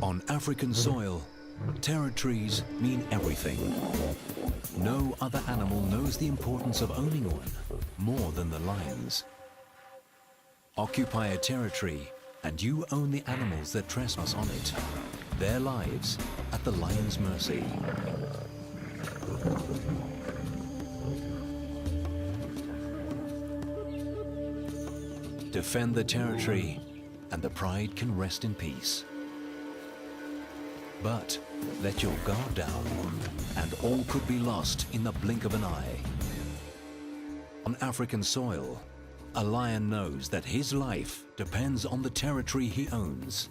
On African soil, territories mean everything. No other animal knows the importance of owning one more than the lions. Occupy a territory and you own the animals that trespass on it, their lives at the lion's mercy. Defend the territory and the pride can rest in peace. But let your guard down and all could be lost in the blink of an eye. On African soil, a lion knows that his life depends on the territory he owns.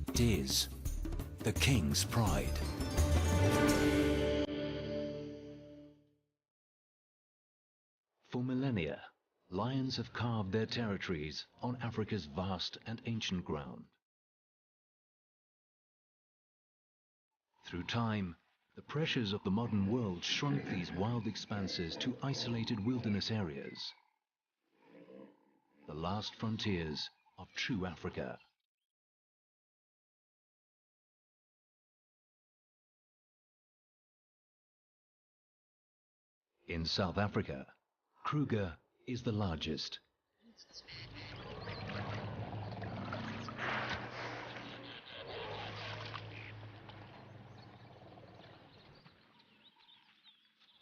It is the king's pride. For millennia, lions have carved their territories on Africa's vast and ancient ground. Through time, the pressures of the modern world shrunk these wild expanses to isolated wilderness areas, the last frontiers of true Africa. In South Africa, Kruger is the largest.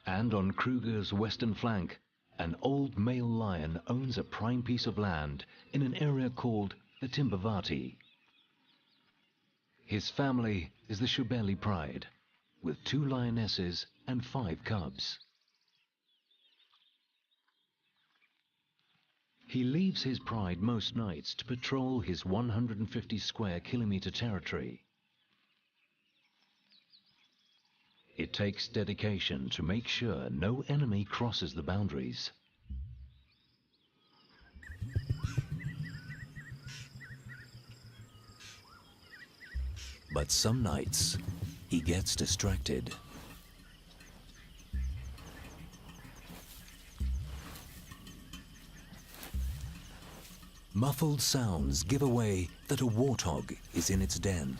And on Kruger's western flank, an old male lion owns a prime piece of land in an area called the Timbavati. His family is the Shubeli pride, with 2 lionesses and 5 cubs. He leaves his pride most nights to patrol his 150 square kilometer territory. It takes dedication to make sure no enemy crosses the boundaries. But some nights, he gets distracted. Muffled sounds give away that a warthog is in its den.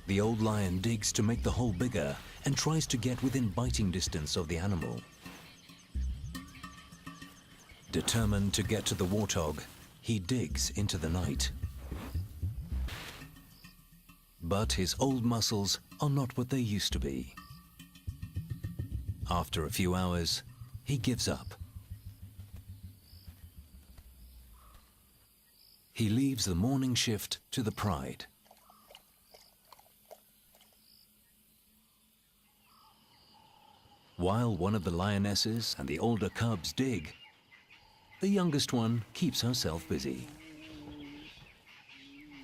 The old lion digs to make the hole bigger and tries to get within biting distance of the animal. Determined to get to the warthog, he digs into the night. But his old muscles are not what they used to be. After a few hours, he gives up. He leaves the morning shift to the pride. While one of the lionesses and the older cubs dig, the youngest one keeps herself busy.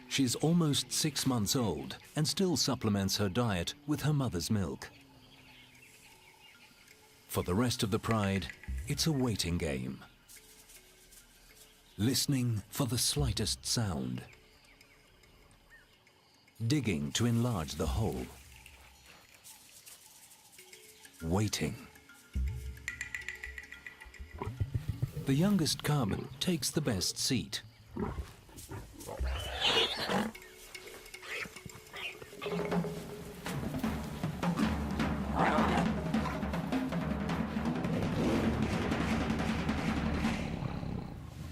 She's almost 6 months old and still supplements her diet with her mother's milk. For the rest of the pride, it's a waiting game. Listening for the slightest sound. Digging to enlarge the hole. Waiting. The youngest cub takes the best seat.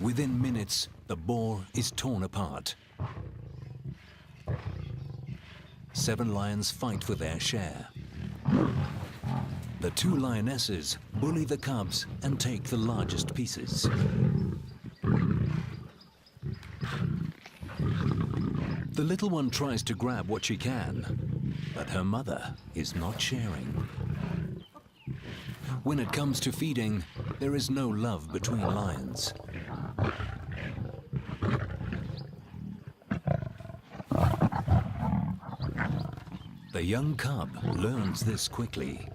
Within minutes, the boar is torn apart. 7 lions fight for their share. The 2 lionesses bully the cubs and take the largest pieces. The little one tries to grab what she can, but her mother is not sharing. When it comes to feeding, there is no love between lions. The young cub learns this quickly.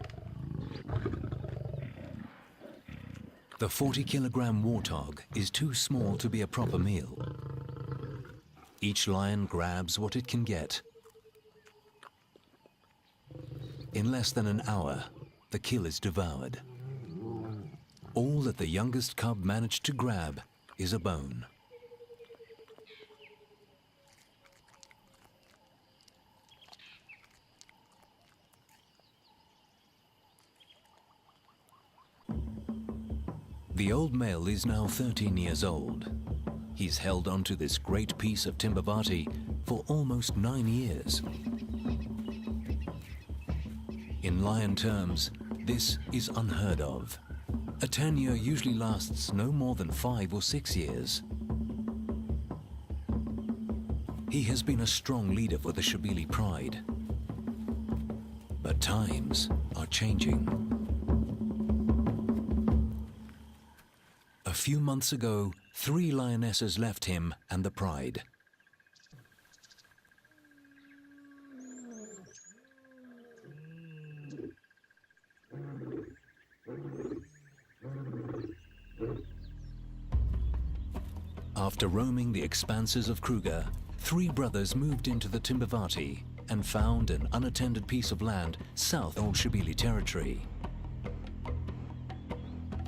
The 40-kilogram warthog is too small to be a proper meal. Each lion grabs what it can get. In less than an hour, the kill is devoured. All that the youngest cub managed to grab is a bone. The old male is now 13 years old. He's held onto this great piece of Timbavati for almost 9 years. In lion terms, this is unheard of. A tenure usually lasts no more than 5 or 6 years. He has been a strong leader for the Shabili pride. But times are changing. A few months ago, 3 lionesses left him and the pride. After roaming the expanses of Kruger, 3 brothers moved into the Timbavati and found an unattended piece of land south of Old Shabili territory.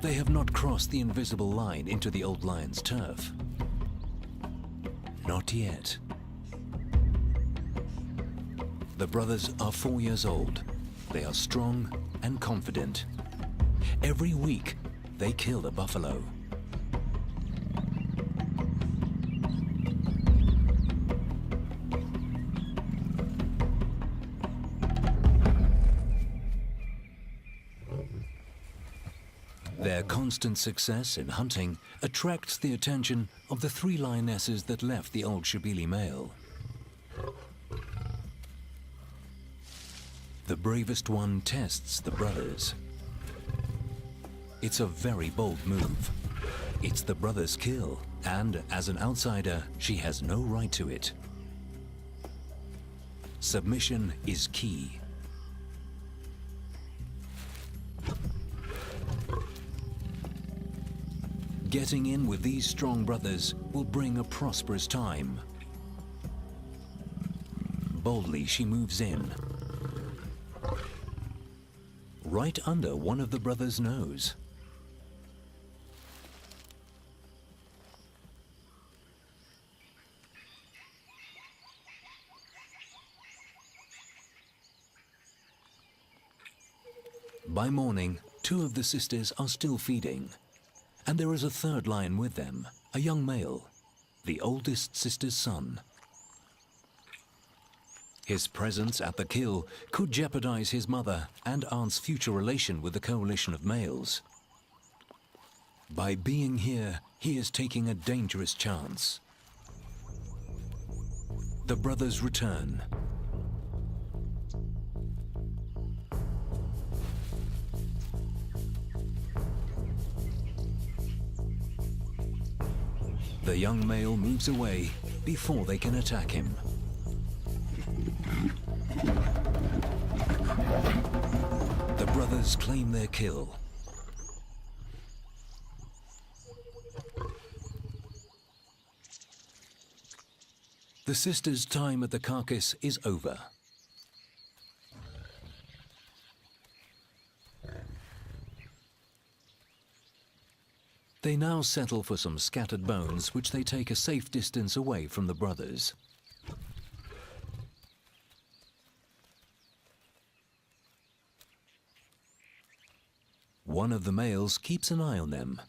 They have not crossed the invisible line into the old lion's turf. Not yet. The brothers are 4 years old. They are strong and confident. Every week, they kill a buffalo. Their constant success in hunting attracts the attention of the 3 lionesses that left the old Shabili male. The bravest one tests the brothers. It's a very bold move. It's the brother's kill, and as an outsider, she has no right to it. Submission is key. Getting in with these strong brothers will bring a prosperous time. Boldly she moves in, right under one of the brothers' nose. By morning, 2 of the sisters are still feeding. And there is a 3rd lion with them, a young male, the oldest sister's son. His presence at the kill could jeopardize his mother and aunt's future relation with the coalition of males. By being here, he is taking a dangerous chance. The brothers return. The young male moves away before they can attack him. The brothers claim their kill. The sisters' time at the carcass is over. They now settle for some scattered bones, which they take a safe distance away from the brothers. One of the males keeps an eye on them.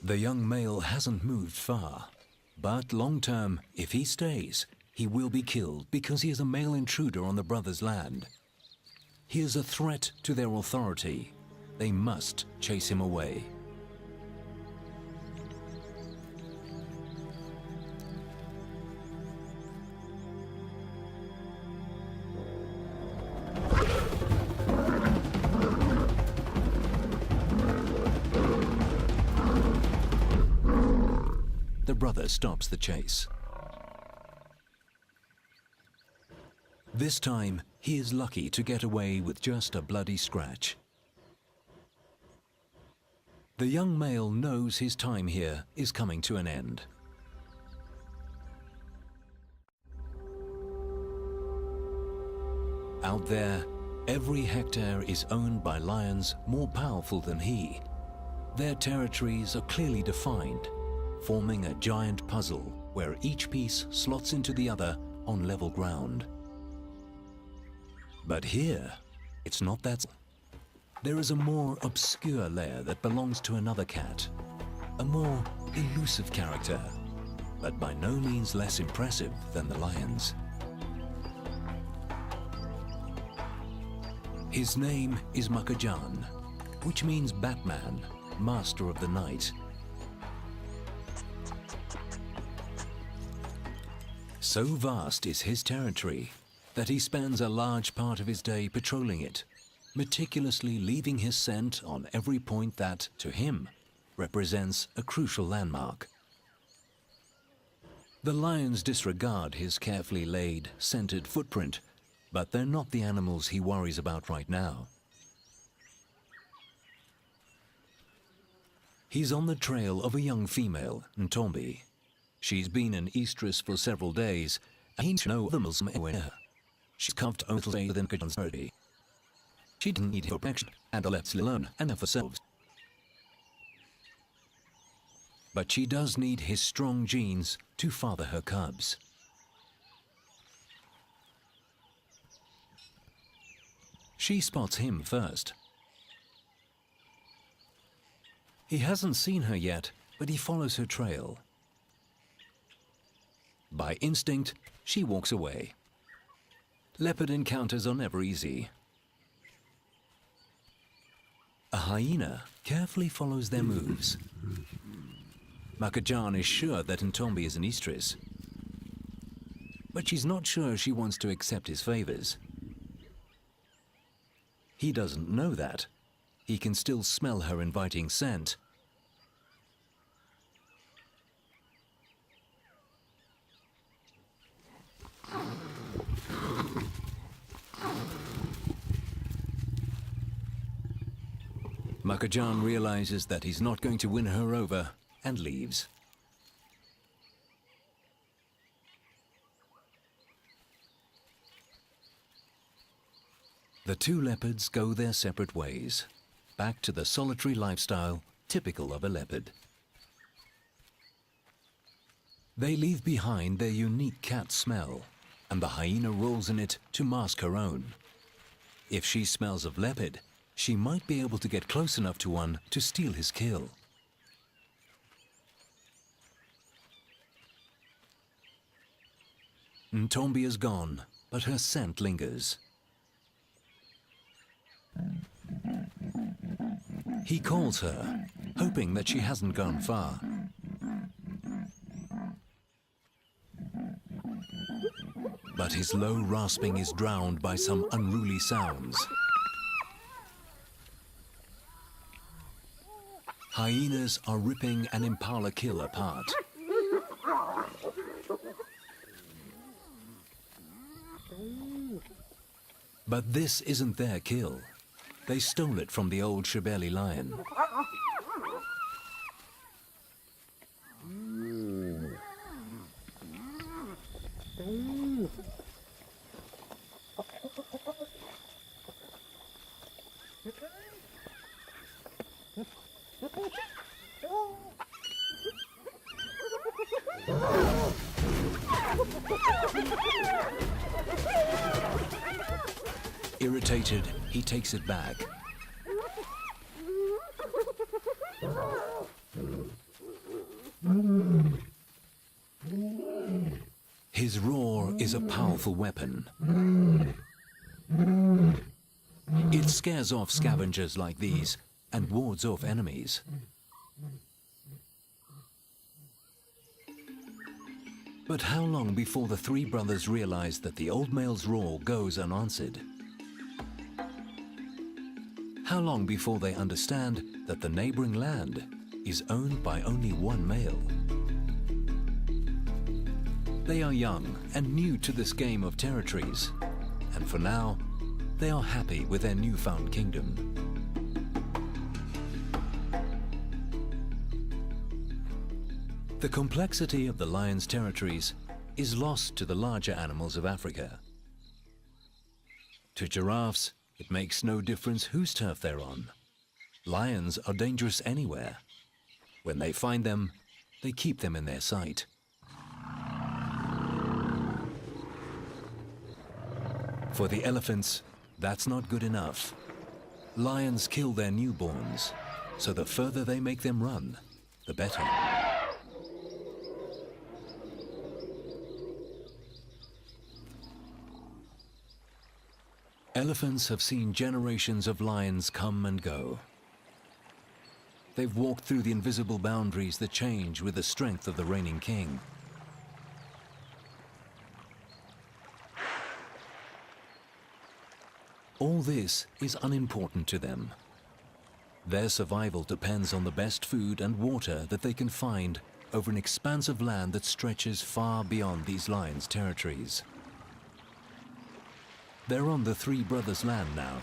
The young male hasn't moved far, but long term, if he stays, he will be killed because he is a male intruder on the brothers' land. He is a threat to their authority. They must chase him away. The brother stops the chase. This time, he is lucky to get away with just a bloody scratch. The young male knows his time here is coming to an end. Out there, every hectare is owned by lions more powerful than he. Their territories are clearly defined, forming a giant puzzle where each piece slots into the other on level ground. But here, it's not that. There is a more obscure lair that belongs to another cat, a more elusive character, but by no means less impressive than the lions. His name is Makajan, which means Batman, master of the night. So vast is his territory that he spends a large part of his day patrolling it, meticulously leaving his scent on every point that, to him, represents a crucial landmark. The lions disregard his carefully laid, scented footprint, but they're not the animals he worries about right now. He's on the trail of a young female, Ntombi. She's been an estrus for several days, and he knows the Muslim anywhere. She's carved only within Kajan's territory. She didn't need her protection, and left alone and have herself. But she does need his strong genes to father her cubs. She spots him first. He hasn't seen her yet, but he follows her trail. By instinct, she walks away. Leopard encounters are never easy. A hyena carefully follows their moves. Makajan is sure that Ntombi is an estrus, but she's not sure she wants to accept his favors. He doesn't know that. He can still smell her inviting scent. Makajan realizes that he's not going to win her over and leaves. The two leopards go their separate ways, back to the solitary lifestyle typical of a leopard. They leave behind their unique cat smell, and the hyena rolls in it to mask her own. If she smells of leopard, she might be able to get close enough to one to steal his kill. Ntombi is gone, but her scent lingers. He calls her, hoping that she hasn't gone far. But his low rasping is drowned by some unruly sounds. Hyenas are ripping an impala kill apart. But this isn't their kill. They stole it from the old Shebeli lion. Irritated, he takes it back. His roar is a powerful weapon. It scares off scavengers like these and wards off enemies. But how long before the three brothers realize that the old male's roar goes unanswered? How long before they understand that the neighboring land is owned by only one male? They are young and new to this game of territories, and for now, they are happy with their newfound kingdom. The complexity of the lion's territories is lost to the larger animals of Africa. To giraffes, it makes no difference whose turf they're on. Lions are dangerous anywhere. When they find them, they keep them in their sight. For the elephants, that's not good enough. Lions kill their newborns, so the further they make them run, the better. Elephants have seen generations of lions come and go. They've walked through the invisible boundaries that change with the strength of the reigning king. All this is unimportant to them. Their survival depends on the best food and water that they can find over an expanse of land that stretches far beyond these lions' territories. They're on the three brothers' land now,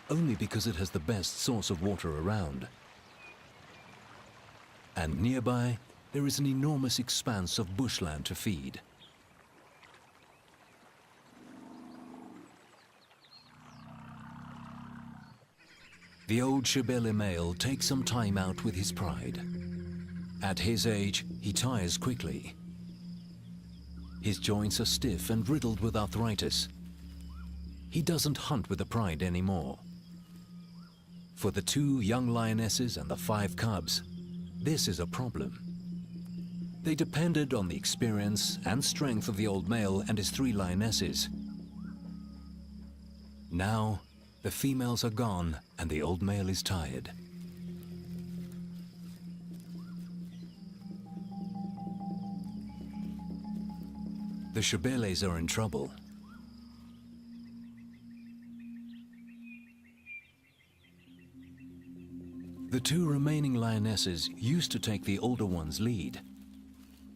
only because it has the best source of water around. And nearby, there is an enormous expanse of bushland to feed. The old Shebele male takes some time out with his pride. At his age, he tires quickly. His joints are stiff and riddled with arthritis. He doesn't hunt with the pride anymore. For the 2 young lionesses and the 5 cubs, this is a problem. They depended on the experience and strength of the old male and his 3 lionesses. Now, the females are gone and the old male is tired. The Shebeles are in trouble. The 2 remaining lionesses used to take the older one's lead.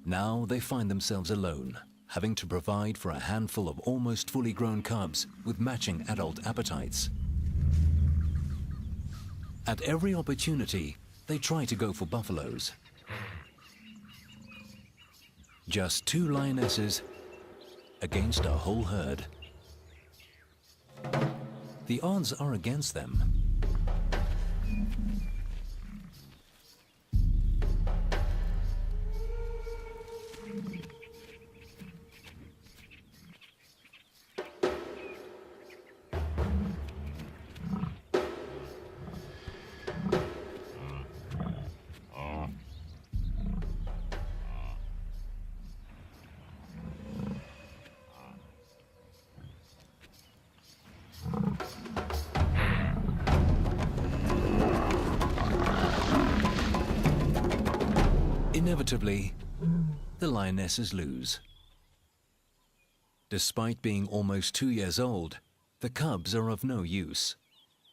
Now they find themselves alone, having to provide for a handful of almost fully grown cubs with matching adult appetites. At every opportunity, they try to go for buffaloes. Just 2 lionesses against a whole herd. The odds are against them. Inevitably, the lionesses lose. Despite being almost 2 years old, the cubs are of no use.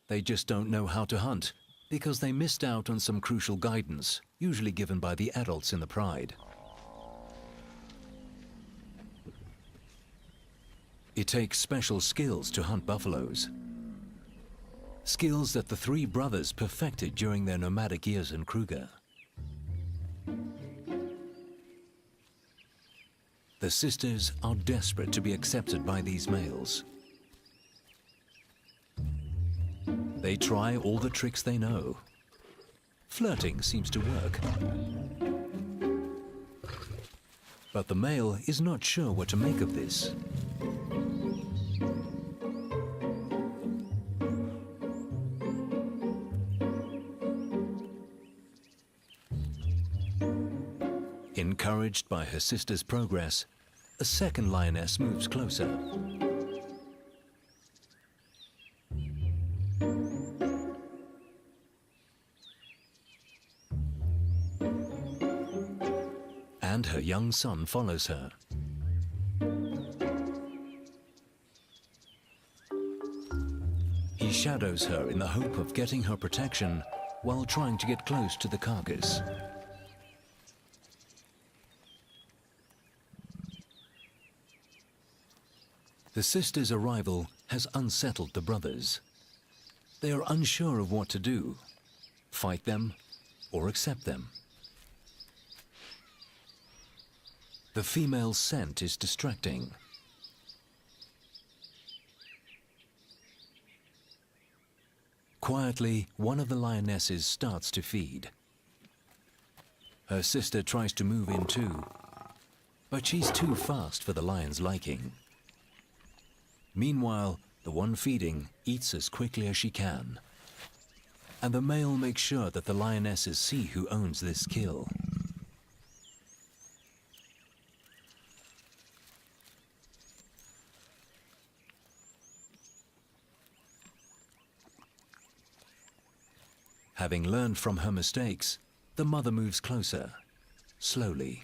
They just don't know how to hunt because they missed out on some crucial guidance, usually given by the adults in the pride. It takes special skills to hunt buffaloes. Skills that the 3 brothers perfected during their nomadic years in Kruger. The sisters are desperate to be accepted by these males. They try all the tricks they know. Flirting seems to work. But the male is not sure what to make of this. Encouraged by her sister's progress, a second lioness moves closer. And her young son follows her. He shadows her in the hope of getting her protection while trying to get close to the carcass. The sisters' arrival has unsettled the brothers. They are unsure of what to do, fight them or accept them. The female's scent is distracting. Quietly, one of the lionesses starts to feed. Her sister tries to move in too, but she's too fast for the lion's liking. Meanwhile, the one feeding eats as quickly as she can. and the male makes sure that the lionesses see who owns this kill. Having learned from her mistakes, the mother moves closer, slowly.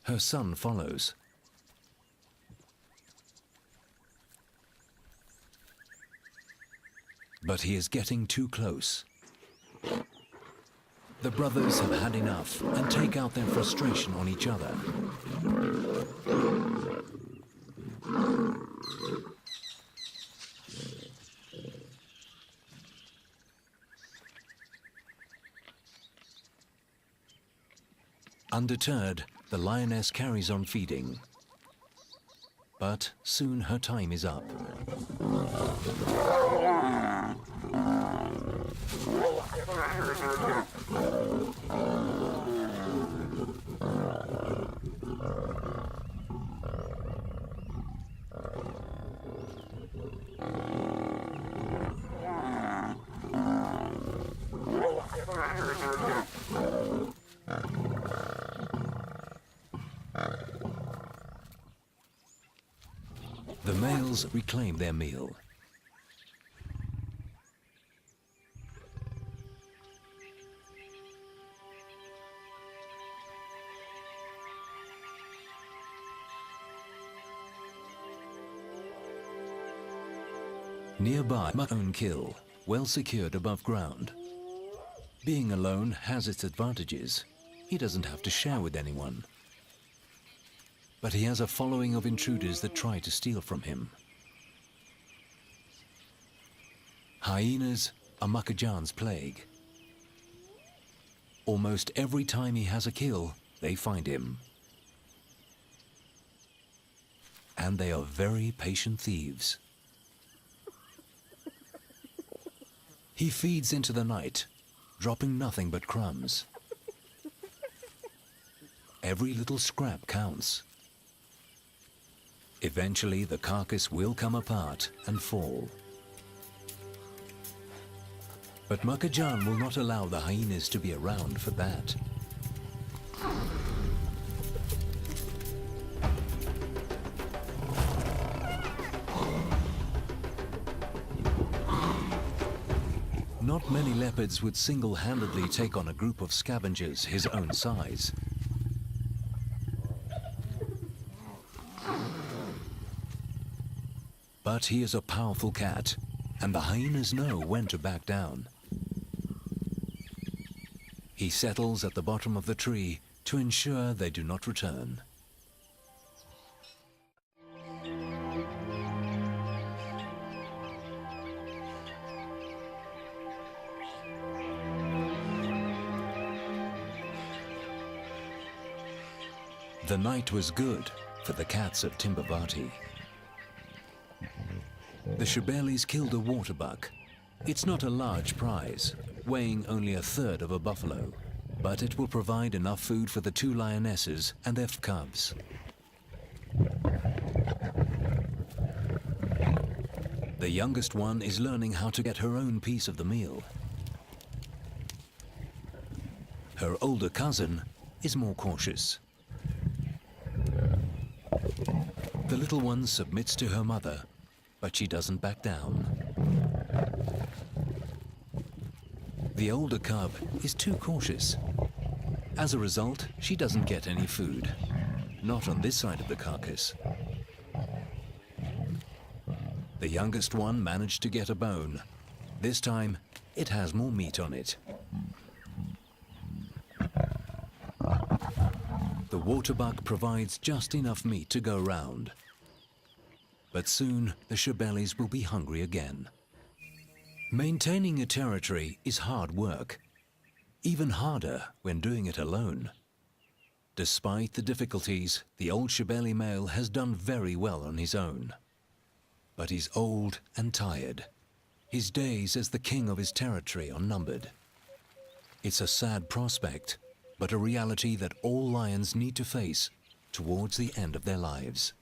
Her son follows. But he is getting too close. The brothers have had enough and take out their frustration on each other. Undeterred, the lioness carries on feeding. But soon her time is up. The males reclaim their meal. Nearby, my own kill, well secured above ground. Being alone has its advantages. He doesn't have to share with anyone. But he has a following of intruders that try to steal from him. Hyenas are Makajan's plague. Almost every time he has a kill, they find him. And they are very patient thieves. He feeds into the night, dropping nothing but crumbs. Every little scrap counts. Eventually, the carcass will come apart and fall. But Makajan will not allow the hyenas to be around for that. Not many leopards would single-handedly take on a group of scavengers his own size. But he is a powerful cat, and the hyenas know when to back down. He settles at the bottom of the tree to ensure they do not return. The night was good for the cats of Timbavati. The Shebelis killed a waterbuck. It's not a large prize, weighing only 1/3 of a buffalo, but it will provide enough food for the 2 lionesses and their cubs. The youngest one is learning how to get her own piece of the meal. Her older cousin is more cautious. The little one submits to her mother, but she doesn't back down. The older cub is too cautious. As a result, she doesn't get any food. Not on this side of the carcass. The youngest one managed to get a bone. This time, it has more meat on it. The waterbuck provides just enough meat to go round. But soon, the Shebelis will be hungry again. Maintaining a territory is hard work, even harder when doing it alone. Despite the difficulties, the old Shebeli male has done very well on his own. But he's old and tired. His days as the king of his territory are numbered. It's a sad prospect, but a reality that all lions need to face towards the end of their lives.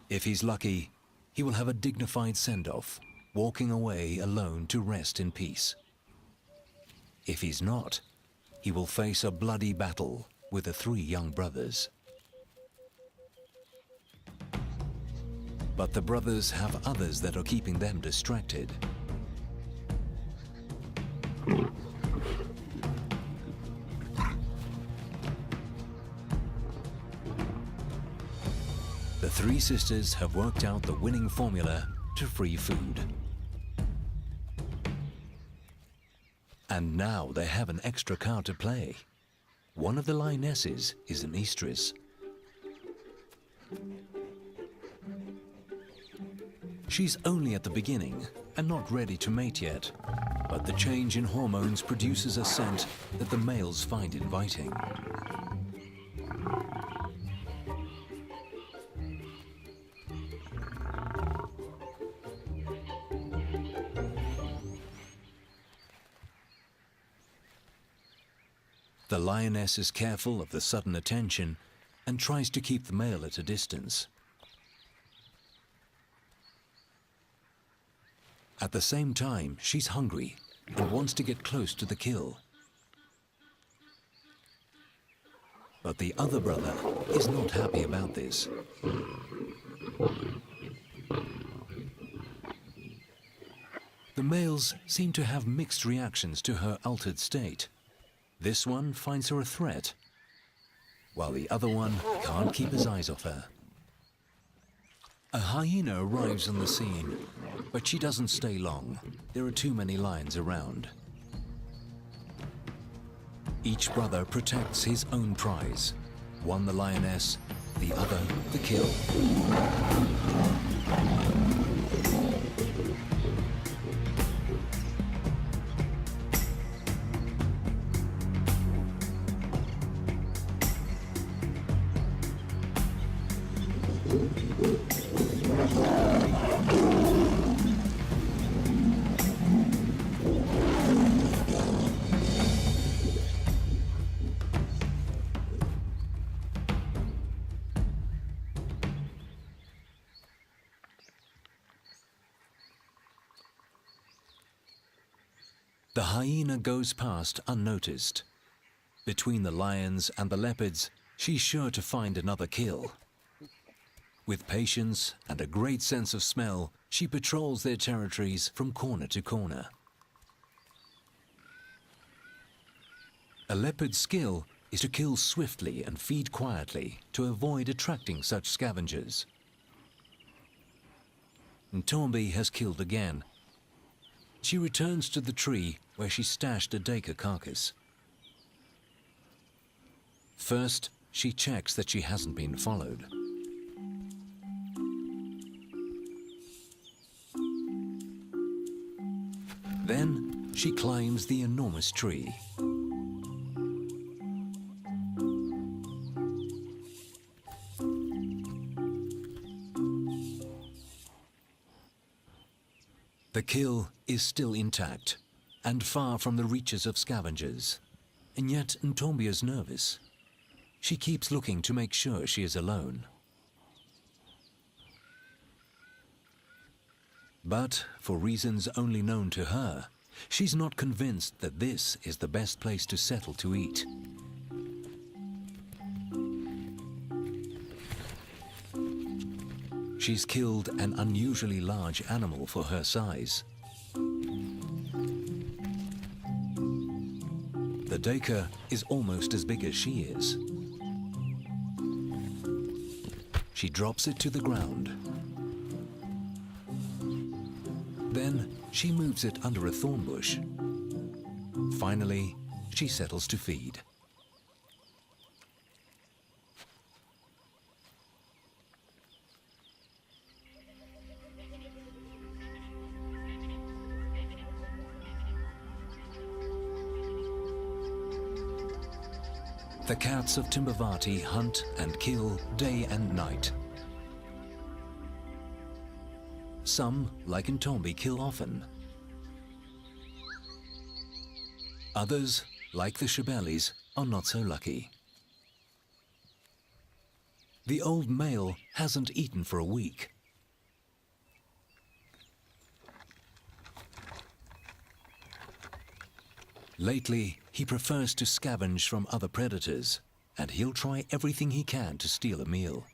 If he's lucky, he will have a dignified send-off, walking away alone to rest in peace. If he's not, he will face a bloody battle with the 3 young brothers. But the brothers have others that are keeping them distracted. The 3 sisters have worked out the winning formula to free food. And now they have an extra card to play. One of the lionesses is an estrus. She's only at the beginning and not ready to mate yet, but the change in hormones produces a scent that the males find inviting. The lioness is careful of the sudden attention and tries to keep the male at a distance. At the same time, she's hungry and wants to get close to the kill. But the other brother is not happy about this. The males seem to have mixed reactions to her altered state. This one finds her a threat, while the other one can't keep his eyes off her. A hyena arrives on the scene, but she doesn't stay long. There are too many lions around. Each brother protects his own prize. One the lioness, the other the kill. The hyena goes past unnoticed. Between the lions and the leopards, she's sure to find another kill. With patience and a great sense of smell, she patrols their territories from corner to corner. A leopard's skill is to kill swiftly and feed quietly to avoid attracting such scavengers. Ntombi has killed again. She returns to the tree where she stashed a Dacre carcass. First, she checks that she hasn't been followed. Then, she climbs the enormous tree. The kill is still intact and far from the reaches of scavengers. And yet Ntombi is nervous. She keeps looking to make sure she is alone. But, for reasons only known to her, she's not convinced that this is the best place to settle to eat. She's killed an unusually large animal for her size. The Dacre is almost as big as she is. She drops it to the ground. Then she moves it under a thorn bush. Finally, she settles to feed. The cats of Timbavati hunt and kill day and night. Some, like Ntombi, kill often. Others, like the Shebelis, are not so lucky. The old male hasn't eaten for a week. Lately, he prefers to scavenge from other predators, and he'll try everything he can to steal a meal.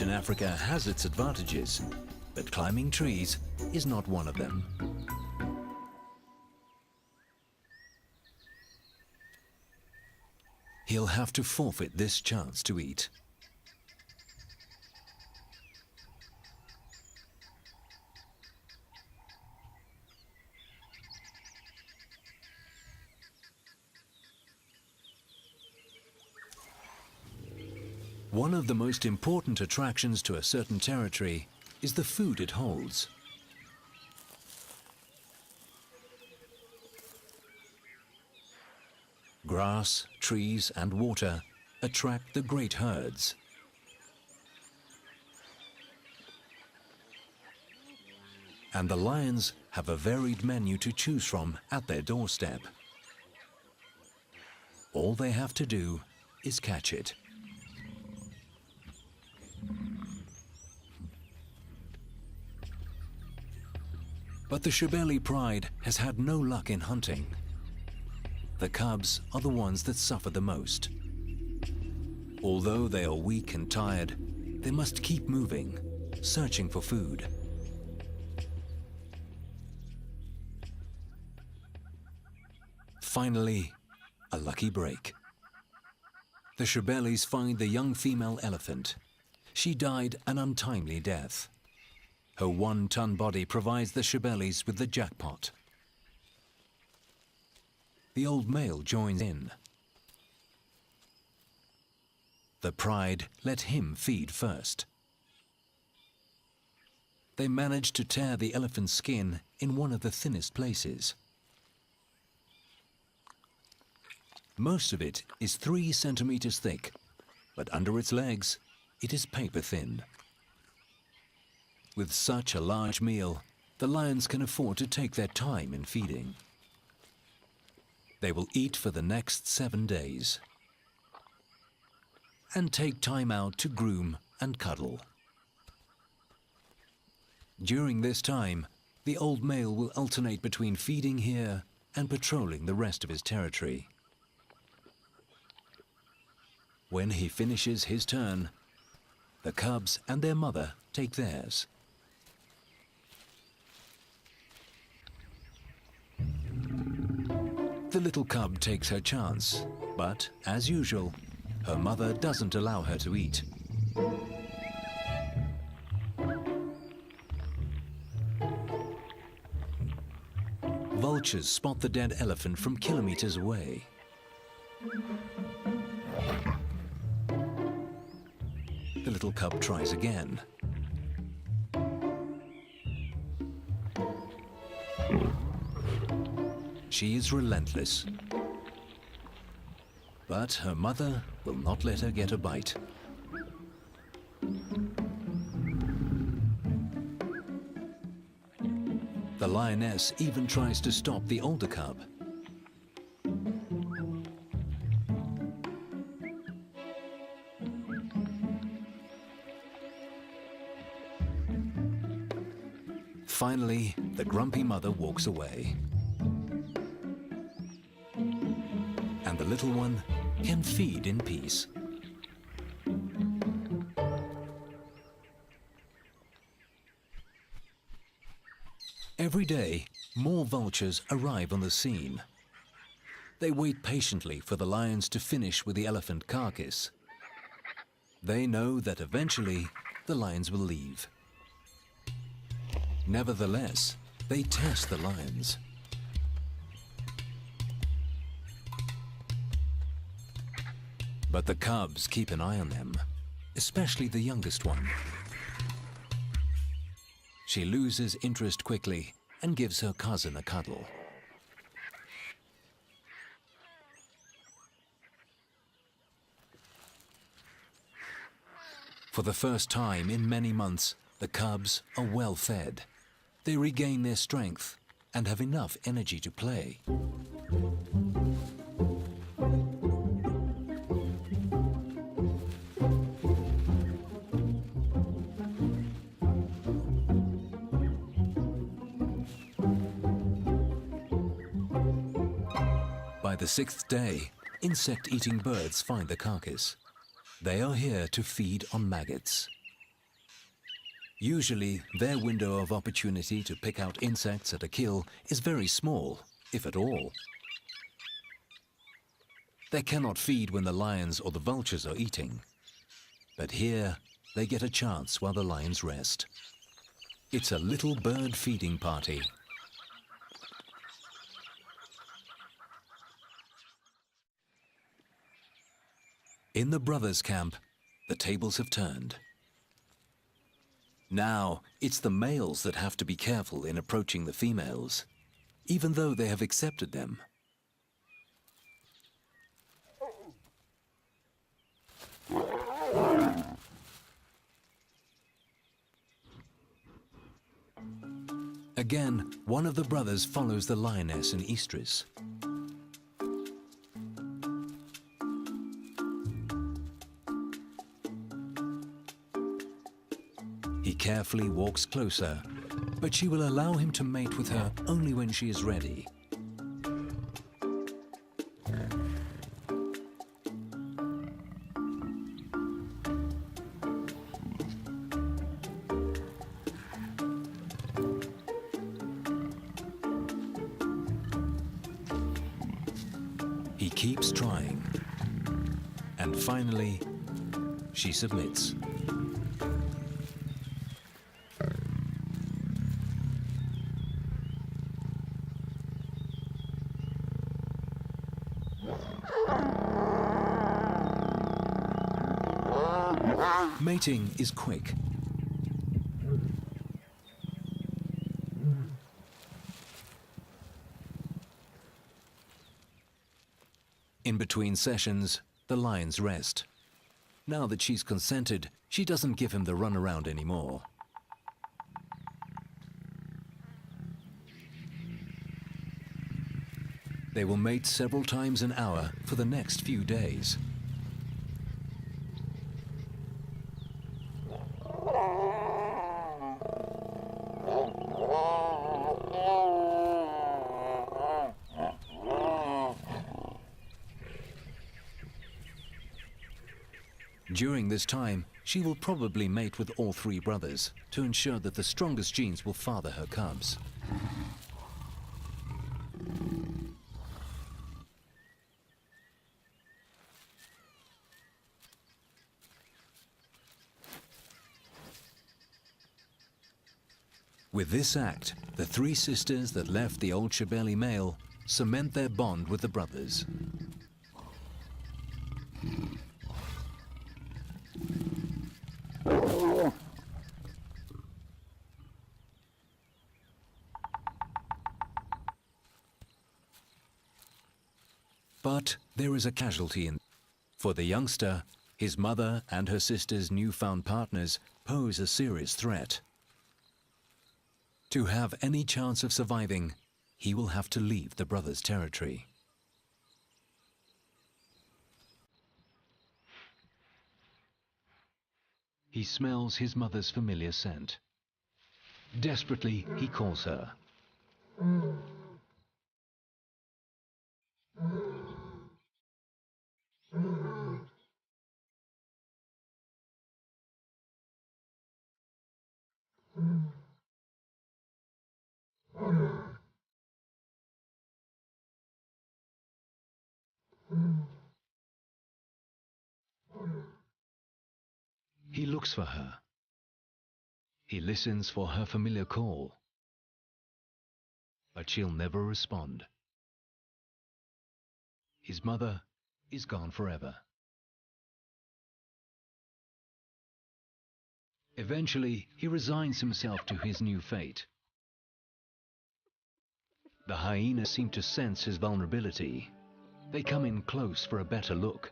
In Africa has its advantages, but climbing trees is not one of them. He'll have to forfeit this chance to eat. One of the most important attractions to a certain territory is the food it holds. Grass, trees, and water attract the great herds. And the lions have a varied menu to choose from at their doorstep. All they have to do is catch it. But the Shebeli pride has had no luck in hunting. The cubs are the ones that suffer the most. Although they are weak and tired, they must keep moving, searching for food. Finally, a lucky break. The Shebelis find the young female elephant. She died an untimely death. Her 1-ton body provides the Shebelis with the jackpot. The old male joins in. The pride let him feed first. They manage to tear the elephant's skin in one of the thinnest places. Most of it is 3 centimeters thick, but under its legs, it is paper thin. With such a large meal, the lions can afford to take their time in feeding. They will eat for the next 7 days and take time out to groom and cuddle. During this time, the old male will alternate between feeding here and patrolling the rest of his territory. When he finishes his turn, the cubs and their mother take theirs. The little cub takes her chance, but, as usual, her mother doesn't allow her to eat. Vultures spot the dead elephant from kilometers away. The little cub tries again. She is relentless. But her mother will not let her get a bite. The lioness even tries to stop the older cub. Finally, the grumpy mother walks away. And the little one can feed in peace. Every day, more vultures arrive on the scene. They wait patiently for the lions to finish with the elephant carcass. They know that eventually the lions will leave. Nevertheless, they test the lions. But the cubs keep an eye on them, especially the youngest one. She loses interest quickly and gives her cousin a cuddle. For the first time in many months, the cubs are well fed. They regain their strength and have enough energy to play. By the sixth day, insect-eating birds find the carcass. They are here to feed on maggots. Usually, their window of opportunity to pick out insects at a kill is very small, if at all. They cannot feed when the lions or the vultures are eating. But here, they get a chance while the lions rest. It's a little bird feeding party. In the brothers' camp, the tables have turned. Now, it's the males that have to be careful in approaching the females, even though they have accepted them. Again, one of the brothers follows the lioness and estrus. He carefully walks closer, but she will allow him to mate with her only when she is ready. He keeps trying, and finally, she submits. Mating is quick. In between sessions, the lions rest. Now that she's consented, she doesn't give him the runaround anymore. They will mate several times an hour for the next few days. During this time, she will probably mate with all three brothers to ensure that the strongest genes will father her cubs. With this act, the three sisters that left the old Shebeli male cement their bond with the brothers. But there is a casualty for the youngster. His mother and her sister's newfound partners pose a serious threat. To have any chance of surviving, he will have to leave the brothers' territory. He smells his mother's familiar scent. Desperately, he calls her. He looks for her. He listens for her familiar call. But she'll never respond. His mother is gone forever. Eventually, he resigns himself to his new fate. The hyenas seem to sense his vulnerability. They come in close for a better look.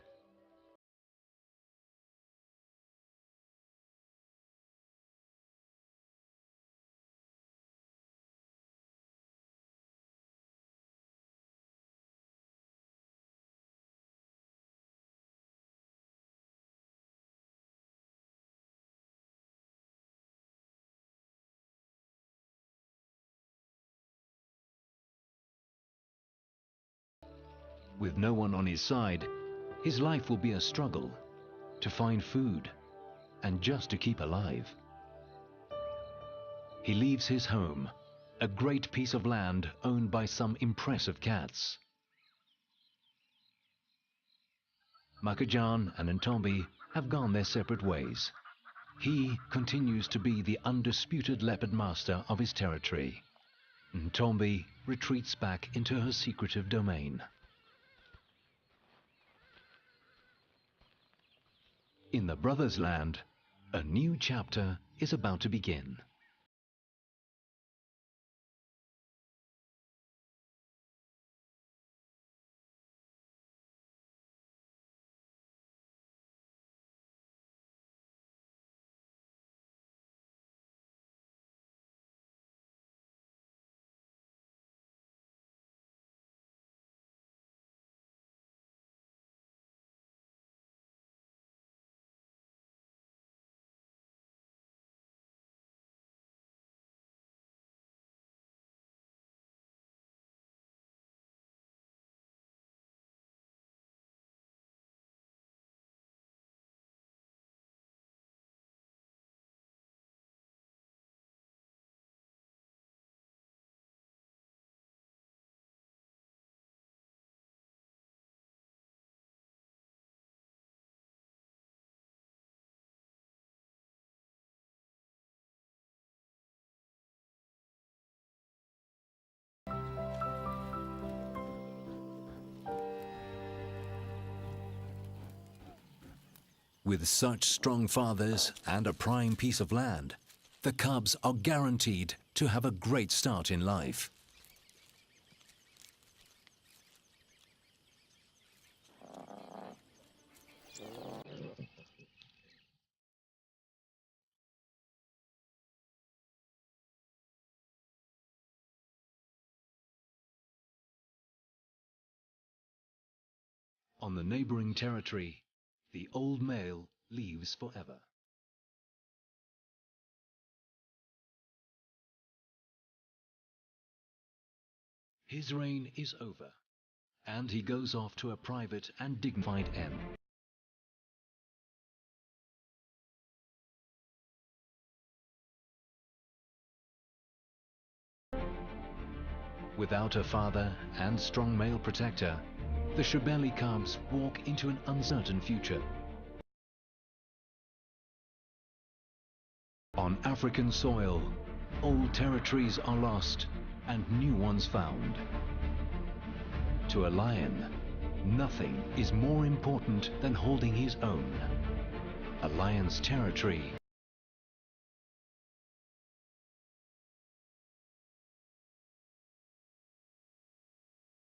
With no one on his side, his life will be a struggle to find food and just to keep alive. He leaves his home, a great piece of land owned by some impressive cats. Makajan and Ntombi have gone their separate ways. He continues to be the undisputed leopard master of his territory. Ntombi retreats back into her secretive domain. In the brothers' land, a new chapter is about to begin. With such strong fathers and a prime piece of land, the cubs are guaranteed to have a great start in life. On the neighboring territory, the old male leaves forever. His reign is over, and he goes off to a private and dignified end. Without a father and strong male protector, the Shebeli cubs walk into an uncertain future. On African soil, old territories are lost and new ones found. To a lion, nothing is more important than holding his own. A lion's territory